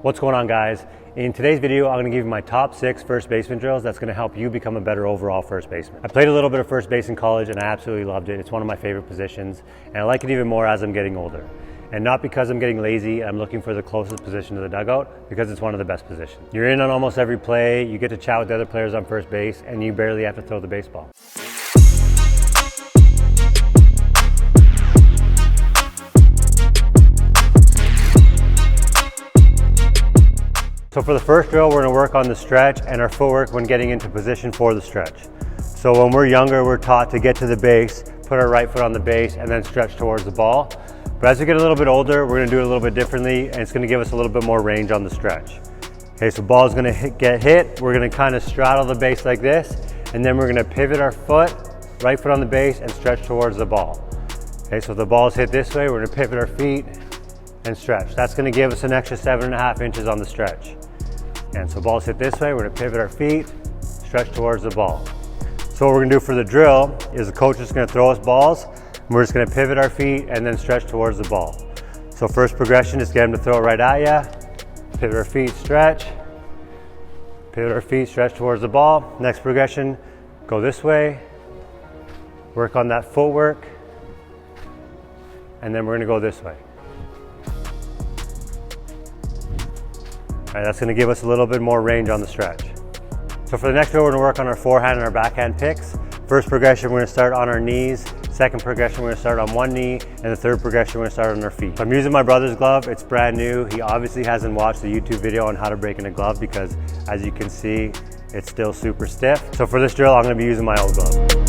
What's going on, guys? In today's video, I'm going to give you my top 6 first baseman drills that's going to help you become a better overall first baseman. I played a little bit of first base in college and I absolutely loved it. It's one of my favorite positions and I like it even more as I'm getting older. And not because I'm getting lazy, I'm looking for the closest position to the dugout, because it's one of the best positions. You're in on almost every play, you get to chat with the other players on first base, and you barely have to throw the baseball. So for the first drill, we're going to work on the stretch and our footwork when getting into position for the stretch. So when we're younger, we're taught to get to the base, put our right foot on the base, and then stretch towards the ball. But as we get a little bit older, we're going to do it a little bit differently, and it's going to give us a little bit more range on the stretch. Okay, so ball is going to get hit. We're going to kind of straddle the base like this, and then we're going to pivot our foot, right foot on the base, and stretch towards the ball. Okay, so if the ball is hit this way, we're going to pivot our feet and stretch. That's going to give us an extra 7.5 inches on the stretch. And so ball's hit this way, we're gonna pivot our feet, stretch towards the ball. So what we're gonna do for the drill is the coach is gonna throw us balls, and we're just gonna pivot our feet and then stretch towards the ball. So first progression is get him to throw it right at you, pivot our feet, stretch, pivot our feet, stretch towards the ball. Next progression, go this way, work on that footwork, and then we're gonna go this way. All right, that's going to give us a little bit more range on the stretch. So for the next drill, we're going to work on our forehand and our backhand picks. First progression, we're going to start on our knees. Second progression, we're going to start on one knee. And the third progression, we're going to start on our feet. So I'm using my brother's glove. It's brand new. He obviously hasn't watched the YouTube video on how to break in a glove because, as you can see, it's still super stiff. So for this drill, I'm going to be using my old glove.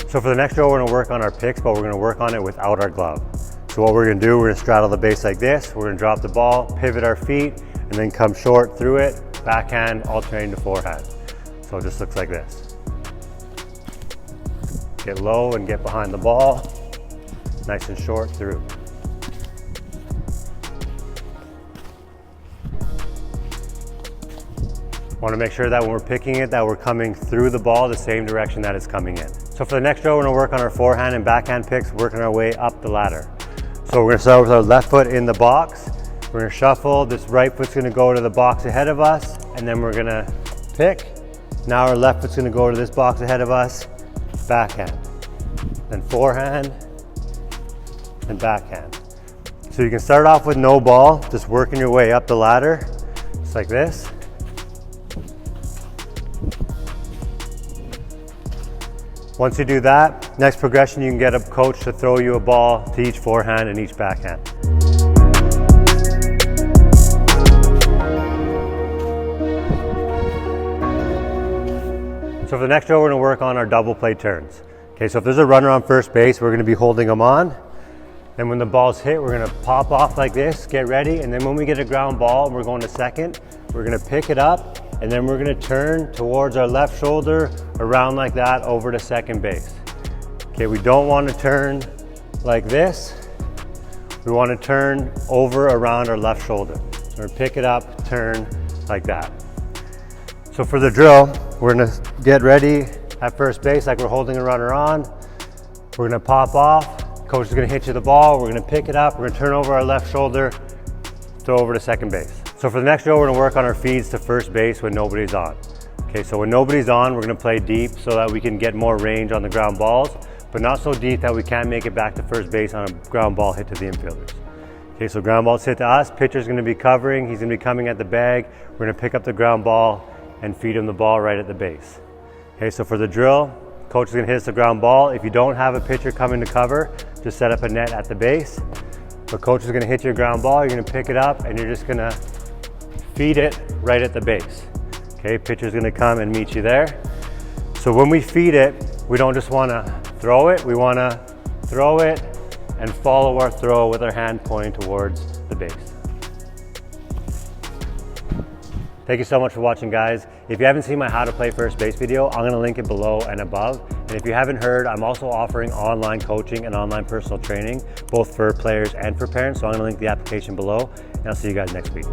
So for the next drill, we're going to work on our picks, but we're going to work on it without our glove. So what we're going to do, we're going to straddle the base like this. We're going to drop the ball, pivot our feet, and then come short through it, backhand, alternating to forehand. So it just looks like this. Get low and get behind the ball, nice and short through. Want to make sure that when we're picking it, that we're coming through the ball the same direction that it's coming in. So for the next drill, we're going to work on our forehand and backhand picks, working our way up the ladder. So we're going to start with our left foot in the box. We're going to shuffle. This right foot's going to go to the box ahead of us, and then we're going to pick. Now our left foot's going to go to this box ahead of us, backhand. Then forehand and backhand. So you can start off with no ball, just working your way up the ladder, just like this. Once you do that, next progression, you can get a coach to throw you a ball to each forehand and each backhand. So for the next drill, we're going to work on our double play turns. Okay, so if there's a runner on first base, we're going to be holding them on. Then when the ball's hit, we're going to pop off like this, get ready, and then when we get a ground ball and we're going to second, we're going to pick it up, and then we're going to turn towards our left shoulder, around like that, over to second base. Okay, we don't want to turn like this. We want to turn over around our left shoulder. So we're going to pick it up, turn like that. So for the drill, we're going to get ready at first base like we're holding a runner on. We're going to pop off. Coach is going to hit you the ball. We're going to pick it up. We're going to turn over our left shoulder, throw over to second base. So for the next drill, we're going to work on our feeds to first base when nobody's on. Okay, so when nobody's on, we're going to play deep so that we can get more range on the ground balls, but not so deep that we can't make it back to first base on a ground ball hit to the infielders. Okay, so ground ball's hit to us, pitcher's going to be covering, he's going to be coming at the bag, we're going to pick up the ground ball and feed him the ball right at the base. Okay, so for the drill, coach is going to hit us the ground ball. If you don't have a pitcher coming to cover, just set up a net at the base. But coach is going to hit your ground ball, you're going to pick it up, and you're just going to feed it right at the base. Okay, pitcher's going to come and meet you there. So when we feed it, we don't just want to throw it, we want to throw it and follow our throw with our hand pointing towards the base. Thank you so much for watching, guys. If you haven't seen my how to play first base video, I'm gonna link it below and above. And if you haven't heard, I'm also offering online coaching and online personal training, both for players and for parents. So I'm gonna link the application below, and I'll see you guys next week.